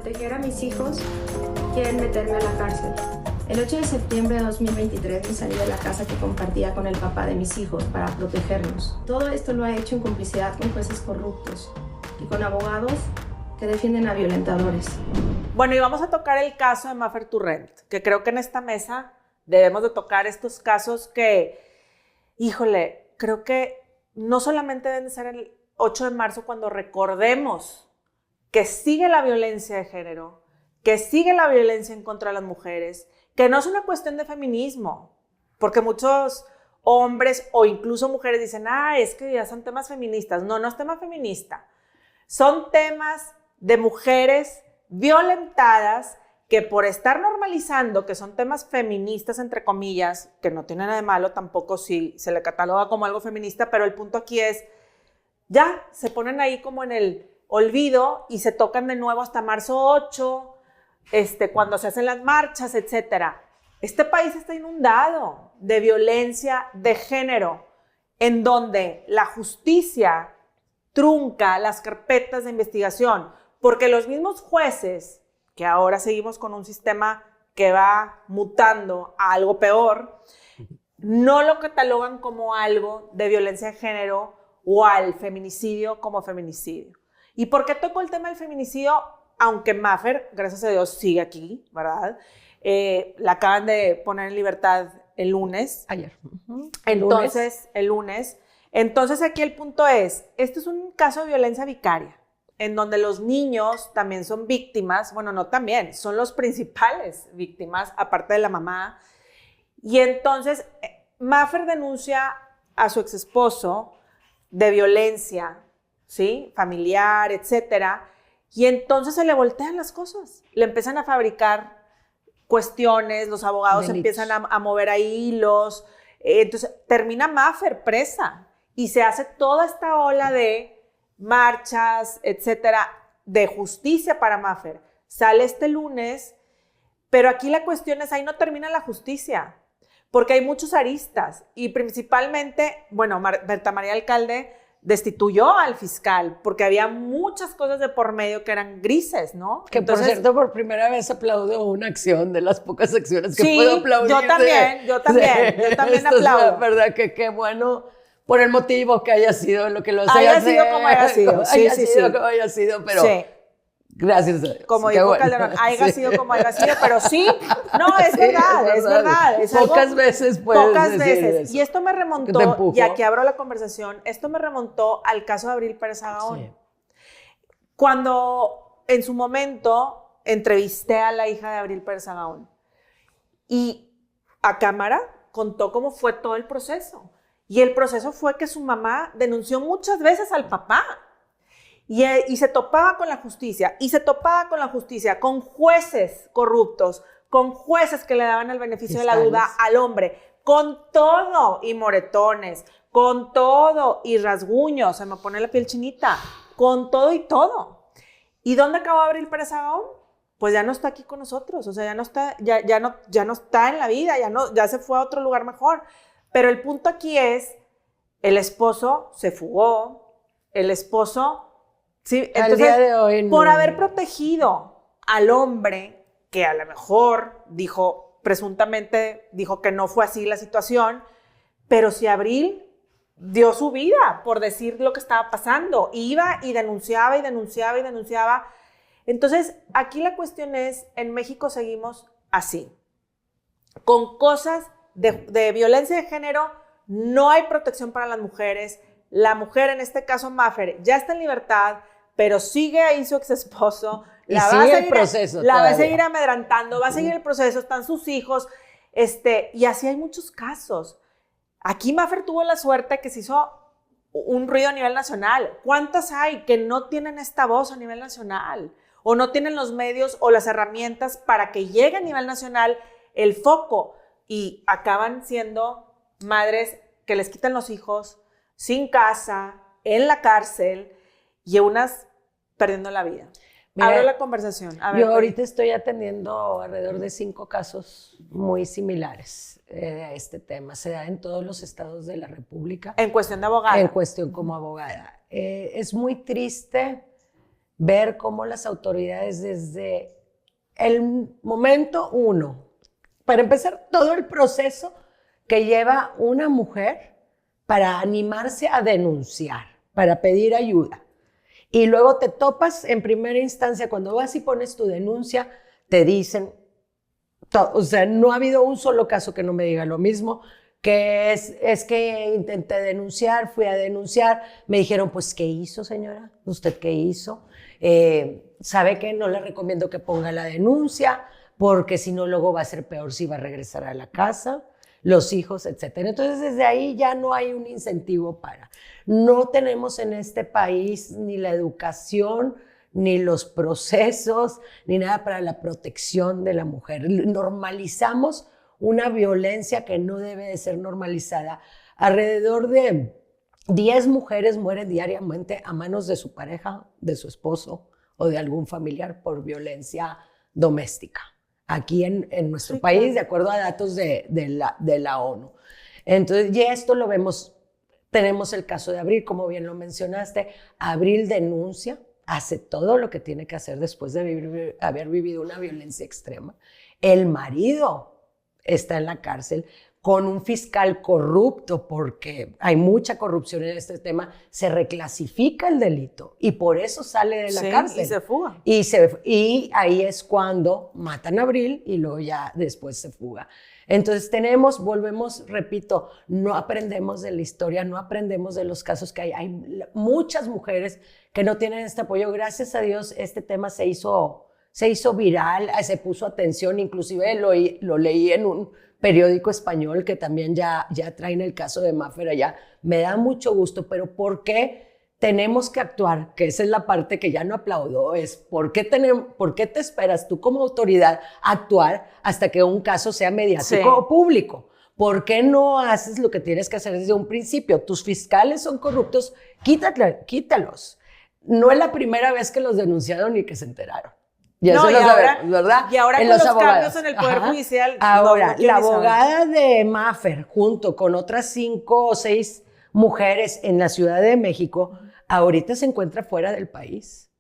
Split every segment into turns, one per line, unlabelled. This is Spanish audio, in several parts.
proteger a mis hijos, quieren meterme a la cárcel. El 8 de septiembre de 2023 me salí de la casa que compartía con el papá de mis hijos para protegernos. Todo esto lo ha hecho en complicidad con jueces corruptos y con abogados que defienden a violentadores.
Bueno, y vamos a tocar el caso de Maffer Turrent, que creo que en esta mesa debemos de tocar estos casos que, híjole, creo que no solamente deben de ser el 8 de marzo cuando recordemos que sigue la violencia de género, que sigue la violencia en contra de las mujeres, que no es una cuestión de feminismo, porque muchos hombres o incluso mujeres dicen, es que ya son temas feministas. No, no es tema feminista. Son temas de mujeres violentadas que por estar normalizando que son temas feministas, entre comillas, que no tiene nada de malo tampoco si se le cataloga como algo feminista, pero el punto aquí es, ya se ponen ahí como en el olvido y se tocan de nuevo hasta marzo 8, cuando se hacen las marchas, etc. Este país está inundado de violencia de género, en donde la justicia trunca las carpetas de investigación, porque los mismos jueces, que ahora seguimos con un sistema que va mutando a algo peor, no lo catalogan como algo de violencia de género o al feminicidio como feminicidio. ¿Y por qué tocó el tema del feminicidio? Aunque Maffer, gracias a Dios, sigue aquí, ¿verdad? La acaban de poner en libertad el lunes.
Ayer.
Entonces, el lunes. Entonces, aquí el punto es, este es un caso de violencia vicaria, en donde los niños también son víctimas, bueno, no también, son los principales víctimas, aparte de la mamá. Y entonces, Maffer denuncia a su exesposo de violencia, ¿sí? Familiar, etcétera. Y entonces se le voltean las cosas, le empiezan a fabricar cuestiones, los abogados empiezan a mover ahí hilos, entonces termina Maffer presa y se hace toda esta ola de marchas, etcétera, de justicia para Maffer. Sale este lunes, pero aquí la cuestión es, ahí no termina la justicia, porque hay muchos aristas y principalmente, bueno, Berta María Alcalde destituyó al fiscal porque había muchas cosas de por medio que eran grises, ¿no?
Que entonces, por cierto, por primera vez aplaudo una acción de las pocas acciones que puedo aplaudir.
Yo también aplaudo.
Es verdad que qué bueno por el motivo que haya sido lo que lo
haya sido como haya sido.
Como haya sido, pero gracias a Dios.
Como dijo Calderón, haya sido como haya sido, pero sí, no, es verdad. Es
pocas veces puedes
Pocas
decir
veces.
eso.
Y esto me remontó, y aquí abro la conversación, esto me remontó al caso de Abril Pérez Agaón. Sí. Cuando en su momento entrevisté a la hija de Abril Pérez Agaón y a cámara contó cómo fue todo el proceso. Y el proceso fue que su mamá denunció muchas veces al papá. Y se topaba con la justicia, con jueces corruptos, con jueces que le daban el beneficio de la duda al hombre, con todo y moretones, con todo y rasguños, se me pone la piel chinita, con todo y todo. ¿Y dónde acabó Abril Pérez Agaón? Pues ya no está aquí con nosotros, o sea, ya no está en la vida, ya se fue a otro lugar mejor. Pero el punto aquí es, el esposo se fugó, el esposo... Sí, entonces,
día de hoy,
por haber protegido al hombre, que a lo mejor presuntamente dijo que no fue así la situación, pero si Abril dio su vida por decir lo que estaba pasando, iba y denunciaba. Entonces, aquí la cuestión es, en México seguimos así, con cosas de violencia de género, no hay protección para las mujeres. La mujer, en este caso Maffer, ya está en libertad, pero sigue ahí su exesposo.
La va
a seguir amedrantando, va a seguir el proceso, están sus hijos, y así hay muchos casos. Aquí Maffer tuvo la suerte que se hizo un ruido a nivel nacional. ¿Cuántas hay que no tienen esta voz a nivel nacional? O no tienen los medios o las herramientas para que llegue a nivel nacional el foco y acaban siendo madres que les quitan los hijos, sin casa, en la cárcel y unas perdiendo la vida. Mira, abro la conversación. A ver,
yo ahorita estoy atendiendo alrededor de 5 casos muy similares a este tema. Se da en todos los estados de la República.
En cuestión de abogada.
En cuestión como abogada. Es muy triste ver cómo las autoridades desde el momento uno, para empezar todo el proceso que lleva una mujer para animarse a denunciar, para pedir ayuda. Y luego te topas en primera instancia, cuando vas y pones tu denuncia, te dicen, o sea, no ha habido un solo caso que no me diga lo mismo, que es que intenté denunciar, fui a denunciar, me dijeron, pues, ¿qué hizo, señora? ¿Usted qué hizo? ¿Sabe qué? No le recomiendo que ponga la denuncia, porque si no, luego va a ser peor si va a regresar a la casa, los hijos, etcétera. Entonces, desde ahí ya no hay un incentivo para. No tenemos en este país ni la educación, ni los procesos, ni nada para la protección de la mujer. Normalizamos una violencia que no debe de ser normalizada. Alrededor de 10 mujeres mueren diariamente a manos de su pareja, de su esposo o de algún familiar por violencia doméstica. Aquí en nuestro país, de acuerdo a datos de la ONU. Entonces, y esto lo vemos, tenemos el caso de Abril, como bien lo mencionaste. Abril denuncia, hace todo lo que tiene que hacer después de haber vivido una violencia extrema. El marido está en la cárcel con un fiscal corrupto, porque hay mucha corrupción en este tema, se reclasifica el delito y por eso sale de la cárcel.
Y se fuga.
Y ahí es cuando matan a Abril y luego ya después se fuga. Entonces volvemos, repito, no aprendemos de la historia, no aprendemos de los casos que hay. Hay muchas mujeres que no tienen este apoyo. Gracias a Dios este tema se hizo viral, se puso atención, inclusive lo leí en un periódico español que también ya traen el caso de Maffer allá. Me da mucho gusto, pero ¿por qué tenemos que actuar? Que esa es la parte que ya no aplaudo, es ¿por qué te esperas tú como autoridad a actuar hasta que un caso sea mediático o público? ¿Por qué no haces lo que tienes que hacer desde un principio? Tus fiscales son corruptos, quítalos. No es la primera vez que los denunciaron ni que se enteraron. Y ahora, ¿verdad?
Y ahora con los cambios en el Poder Judicial.
Ahora, la abogada de Maffer, junto con otras 5 o 6 mujeres en la Ciudad de México, ahorita se encuentra fuera del país.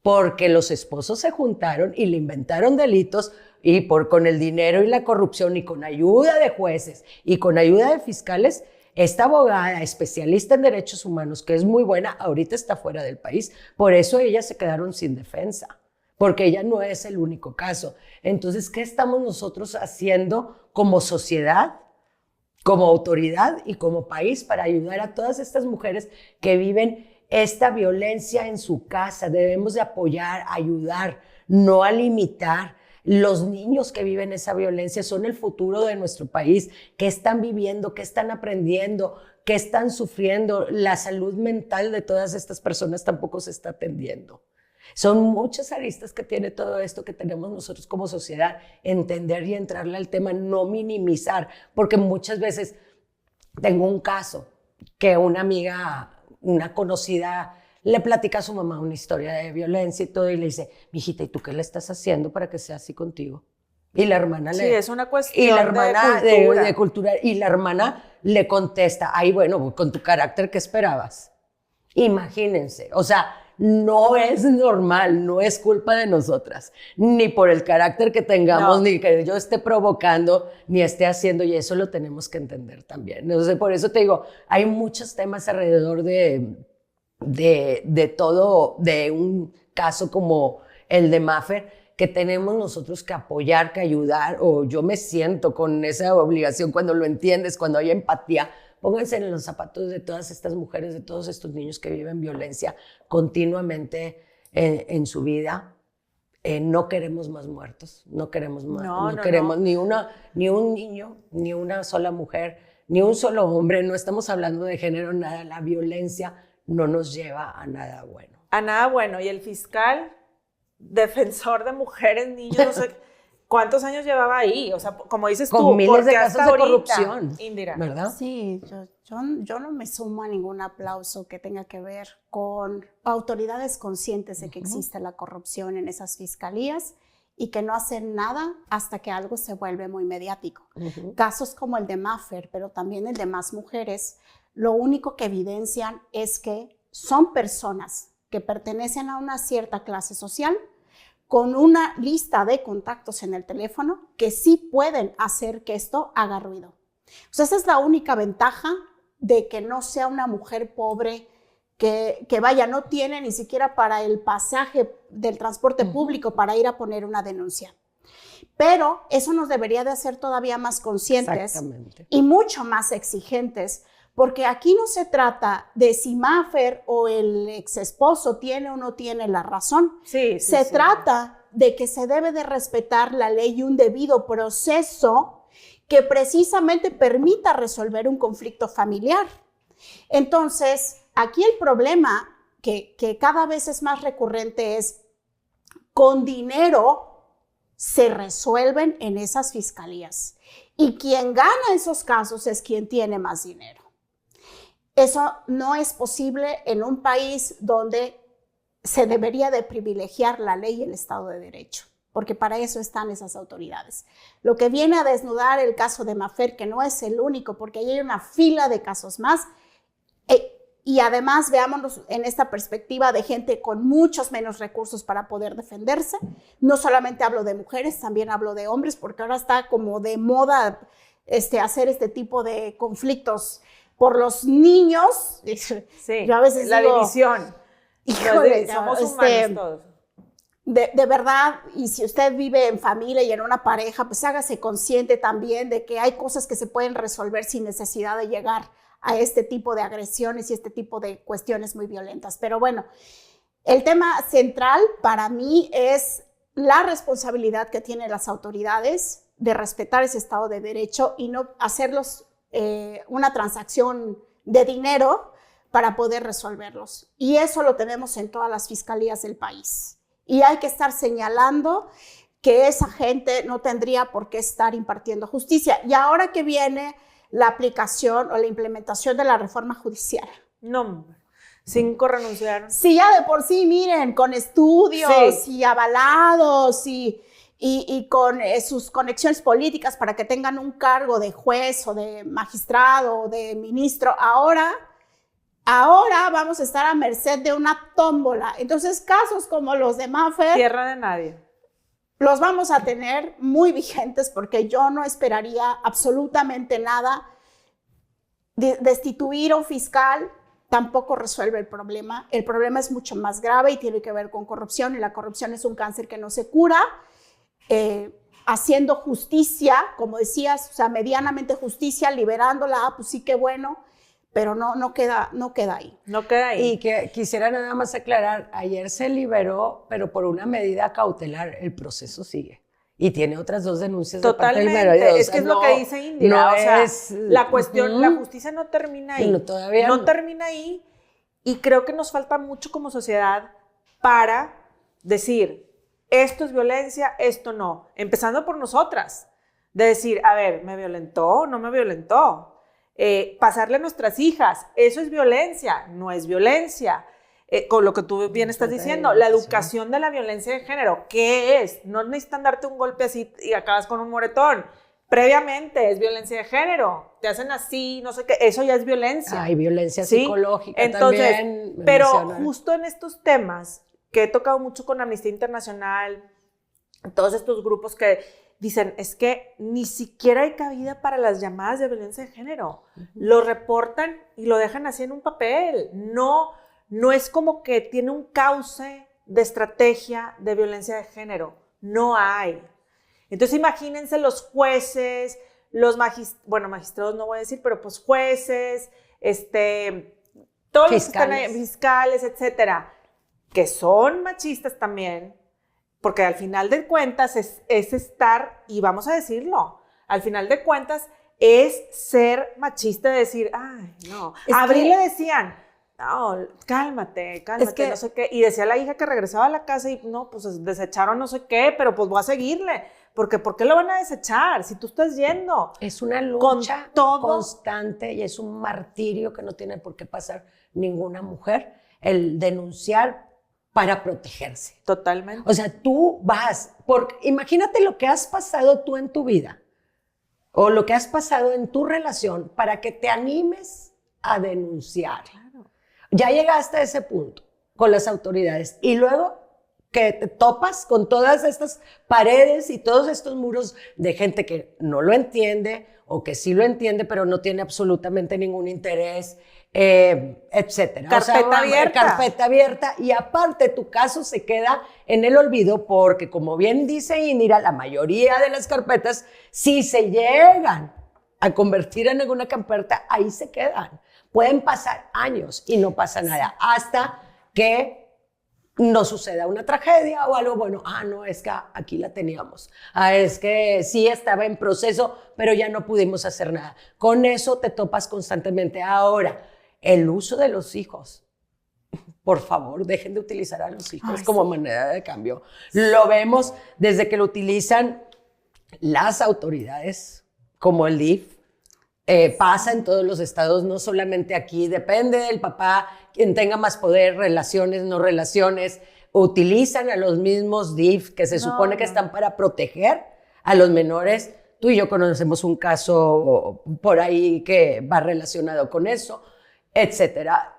Porque los esposos se juntaron y le inventaron delitos y con el dinero y la corrupción y con ayuda de jueces y con ayuda de fiscales, esta abogada especialista en derechos humanos, que es muy buena, ahorita está fuera del país. Por eso ellas se quedaron sin defensa. Porque ella no es el único caso. Entonces, ¿qué estamos nosotros haciendo como sociedad, como autoridad y como país para ayudar a todas estas mujeres que viven esta violencia en su casa? Debemos de apoyar, ayudar, no a limitar. Los niños que viven esa violencia son el futuro de nuestro país. ¿Qué están viviendo? ¿Qué están aprendiendo? ¿Qué están sufriendo? La salud mental de todas estas personas tampoco se está atendiendo. Son muchas aristas que tiene todo esto que tenemos nosotros como sociedad, entender y entrarle al tema, no minimizar, porque muchas veces tengo un caso que una amiga, una conocida, le platica a su mamá una historia de violencia y todo, y le dice, mijita, ¿y tú qué le estás haciendo para que sea así contigo? Y la hermana
es una cuestión
de cultura. Y la hermana le contesta, ay, bueno, con tu carácter, ¿qué esperabas? Imagínense, o sea, no es normal, no es culpa de nosotras, ni por el carácter que tengamos, ni que yo esté provocando, ni esté haciendo, y eso lo tenemos que entender también. Entonces, por eso te digo, hay muchos temas alrededor de todo, de un caso como el de Maffer, que tenemos nosotros que apoyar, que ayudar, o yo me siento con esa obligación cuando lo entiendes, cuando hay empatía. Pónganse en los zapatos de todas estas mujeres, de todos estos niños que viven violencia continuamente en su vida. No queremos más muertos, no queremos más, no queremos ni un niño, ni una sola mujer, ni un solo hombre. No estamos hablando de género, nada. La violencia no nos lleva a nada bueno.
A nada bueno. Y el fiscal, defensor de mujeres, niños, no sé cuántos años llevaba ahí. O sea, como dices
con
tú,
miles de casos de corrupción,
Indira,
¿verdad?
Sí, yo no me sumo a ningún aplauso que tenga que ver con autoridades conscientes de que existe la corrupción en esas fiscalías y que no hacen nada hasta que algo se vuelve muy mediático. Casos como el de Maffer, pero también el de más mujeres, lo único que evidencian es que son personas que pertenecen a una cierta clase social, con una lista de contactos en el teléfono que sí pueden hacer que esto haga ruido. O sea, esa es la única ventaja de que no sea una mujer pobre que vaya, no tiene ni siquiera para el pasaje del transporte público para ir a poner una denuncia. Pero eso nos debería de hacer todavía más conscientes y mucho más exigentes, porque aquí no se trata de si Maffer o el ex esposo tiene o no tiene la razón. Se trata de que se debe de respetar la ley y un debido proceso que precisamente permita resolver un conflicto familiar. Entonces, aquí el problema que cada vez es más recurrente es con dinero se resuelven en esas fiscalías. Y quien gana esos casos es quien tiene más dinero. Eso no es posible en un país donde se debería de privilegiar la ley y el Estado de Derecho, porque para eso están esas autoridades. Lo que viene a desnudar el caso de Maffer, que no es el único, porque ahí hay una fila de casos más, y además veámonos en esta perspectiva de gente con muchos menos recursos para poder defenderse. No solamente hablo de mujeres, también hablo de hombres, porque ahora está como de moda hacer este tipo de conflictos por los niños.
Sí,
yo a veces
la
digo,
división.
Híjole,
somos humanos todos.
De verdad, y si usted vive en familia y en una pareja, pues hágase consciente también de que hay cosas que se pueden resolver sin necesidad de llegar a este tipo de agresiones y este tipo de cuestiones muy violentas. Pero bueno, el tema central para mí es la responsabilidad que tienen las autoridades de respetar ese Estado de Derecho y no hacerlos una transacción de dinero para poder resolverlos. Y eso lo tenemos en todas las fiscalías del país. Y hay que estar señalando que esa gente no tendría por qué estar impartiendo justicia. Y ahora que viene la aplicación o la implementación de la reforma judicial.
No, 5 renunciaron.
Sí, ya de por sí, miren, con estudios y avalados y con sus conexiones políticas para que tengan un cargo de juez o de magistrado o de ministro. Ahora vamos a estar a merced de una tómbola. Entonces, casos como los de Maffer,
tierra de nadie,
los vamos a tener muy vigentes, porque yo no esperaría absolutamente nada. Destituir a un fiscal tampoco resuelve el problema. El problema es mucho más grave y tiene que ver con corrupción, y la corrupción es un cáncer que no se cura. Haciendo justicia, como decías, o sea, medianamente justicia, liberándola, pues sí, qué bueno, pero no queda ahí.
No queda ahí.
Y que quisiera nada más aclarar, ayer se liberó, pero por una medida cautelar, el proceso sigue. Y tiene otras 2 denuncias.
Totalmente,
de parte del marido.
es que es lo que dice Indira, la cuestión, la justicia no termina ahí.
No, todavía no
termina ahí, y creo que nos falta mucho como sociedad para decir, esto es violencia, esto no. Empezando por nosotras, de decir, a ver, ¿me violentó? ¿No me violentó? Pasarle a nuestras hijas, eso es violencia, no es violencia. Con lo que tú bien estás diciendo, la educación de la violencia de género, ¿qué es? No necesitan darte un golpe así y acabas con un moretón. Previamente es violencia de género, te hacen así, no sé qué, eso ya es violencia.
Hay violencia
¿sí?
psicológica.
Entonces,
también.
Pero justo en estos temas que he tocado mucho con Amnistía Internacional, todos estos grupos que dicen, es que ni siquiera hay cabida para las llamadas de violencia de género. Lo reportan y lo dejan así en un papel. No es como que tiene un cauce de estrategia de violencia de género. No hay. Entonces imagínense los jueces, magistrados no voy a decir, pero pues jueces, todos los que están ahí, fiscales, etcétera, que son machistas también. Porque al final de cuentas es estar, y vamos a decirlo, al final de cuentas es ser machista, de decir, ay, no. A Abril le decían, no, cálmate, no sé qué. Y decía la hija que regresaba a la casa y no, pues desecharon no sé qué, pero pues voy a seguirle. Porque ¿por qué lo van a desechar si tú estás yendo?
Es una lucha constante y es un martirio que no tiene por qué pasar ninguna mujer, el denunciar para protegerse.
Totalmente.
O sea, tú vas, imagínate lo que has pasado tú en tu vida o lo que has pasado en tu relación para que te animes a denunciar.
Claro.
Ya llegaste a ese punto. con las autoridades. Y luego que te topas con todas estas paredes y todos estos muros de gente que no lo entiende o que sí lo entiende, pero no tiene absolutamente ningún interés, etcétera.
Carpeta abierta.
Carpeta abierta. Y aparte, tu caso se queda en el olvido porque, como bien dice Indira, la mayoría de las carpetas, si se llegan a convertir en alguna carpeta, ahí se quedan. Pueden pasar años y no pasa nada hasta que no suceda una tragedia o algo bueno. No, es que aquí la teníamos. Es que sí estaba en proceso, pero ya no pudimos hacer nada. Con eso te topas constantemente. Ahora, el uso de los hijos. Por favor, dejen de utilizar a los hijos como moneda de cambio. Lo vemos desde que lo utilizan las autoridades, como el DIF. Pasa en todos los estados, no solamente aquí, depende del papá, quien tenga más poder, relaciones, no relaciones, utilizan a los mismos DIF que se supone que están para proteger a los menores. Tú y yo conocemos un caso por ahí que va relacionado con eso, etcétera.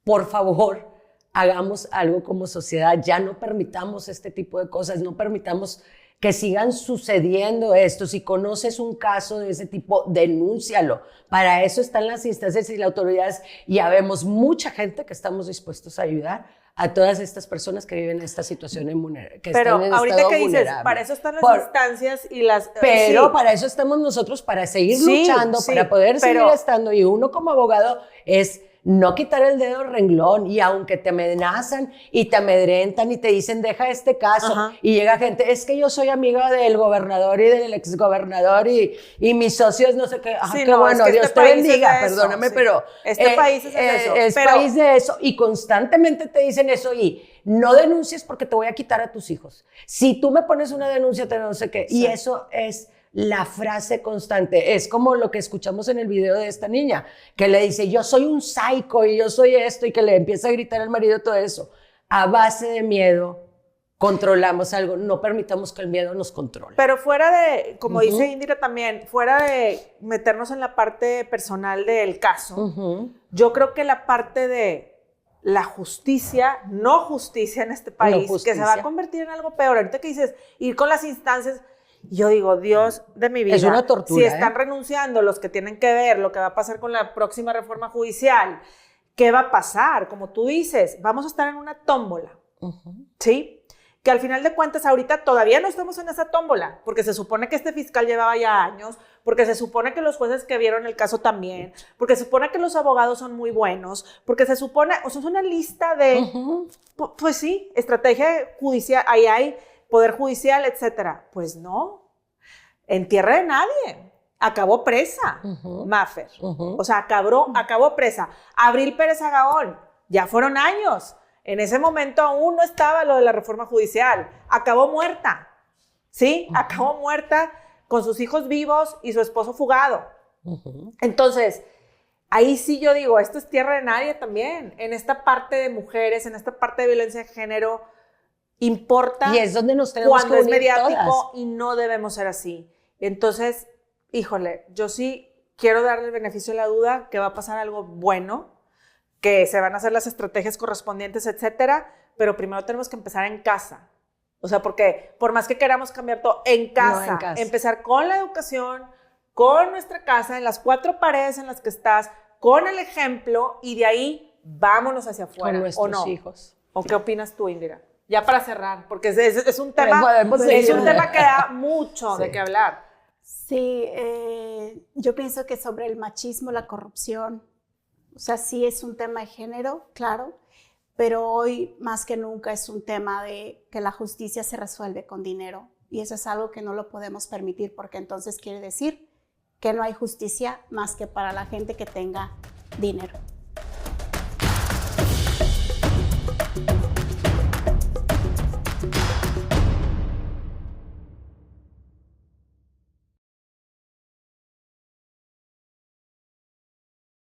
Por favor, hagamos algo como sociedad, ya no permitamos este tipo de cosas, no permitamos que sigan sucediendo esto. Si conoces un caso de ese tipo, denúncialo. Para eso están las instancias y las autoridades. Y habemos mucha gente que estamos dispuestos a ayudar a todas estas personas que viven en esta situación que
pero
están en
ahorita
estado
que dices,
vulnerable.
para eso están las instancias y las...
Pero
sí.
para eso estamos nosotros, para seguir luchando, para poder seguir estando. Y uno como abogado es no quitar el dedo del renglón, y aunque te amenazan y te amedrentan y te dicen deja este caso, y llega gente, es que yo soy amiga del gobernador y del exgobernador y mis socios no sé qué, qué bueno, es que Dios te bendiga, perdóname, pero
este país es eso.
Es país de eso, y constantemente te dicen eso, y no denuncies porque te voy a quitar a tus hijos. Si tú me pones una denuncia, te no sé qué, y eso es la frase constante. Es como lo que escuchamos en el video de esta niña, que le dice, yo soy un psycho y yo soy esto, y que le empieza a gritar al marido todo eso. A base de miedo, controlamos algo. No permitamos que el miedo nos controle.
Pero fuera de, como dice Indira también, fuera de meternos en la parte personal del caso, yo creo que la parte de la justicia, no justicia en este país, que se va a convertir en algo peor. Ahorita que dices, ir con las instancias... Yo digo, Dios de mi vida,
es una tortura,
si están renunciando los que tienen que ver lo que va a pasar con la próxima reforma judicial, ¿qué va a pasar? Como tú dices, vamos a estar en una tómbola, ¿sí? Que al final de cuentas ahorita todavía no estamos en esa tómbola, porque se supone que este fiscal llevaba ya años, porque se supone que los jueces que vieron el caso también, porque se supone que los abogados son muy buenos, porque se supone, o sea, es una lista de, pues sí, estrategia judicial, ahí hay poder judicial, etcétera. Pues no, en tierra de nadie. Acabó presa, Maffer. O sea, acabó presa. Abril Pérez Agaón, ya fueron años. En ese momento aún no estaba lo de la reforma judicial. Acabó muerta, ¿sí? Acabó muerta con sus hijos vivos y su esposo fugado. Entonces, ahí sí yo digo, esto es tierra de nadie también. En esta parte de mujeres, en esta parte de violencia de género, importa
y es donde nos tenemos
cuando
que
es
unir
mediático
todas.
Y no debemos ser así. Entonces, híjole, yo sí quiero darle el beneficio de la duda que va a pasar algo bueno, que se van a hacer las estrategias correspondientes, etcétera, pero primero tenemos que empezar en casa. O sea, porque por más que queramos cambiar todo, en casa, empezar con la educación, con nuestra casa, en las 4 paredes en las que estás, con el ejemplo, y de ahí vámonos hacia afuera.
Con nuestros
¿o no?
hijos.
¿O qué opinas tú, Indira? Ya para cerrar, porque es un tema, es un tema que da mucho de qué hablar.
Sí, yo pienso que sobre el machismo, la corrupción, o sea, sí es un tema de género, claro, pero hoy más que nunca es un tema de que la justicia se resuelve con dinero, y eso es algo que no lo podemos permitir, porque entonces quiere decir que no hay justicia más que para la gente que tenga dinero.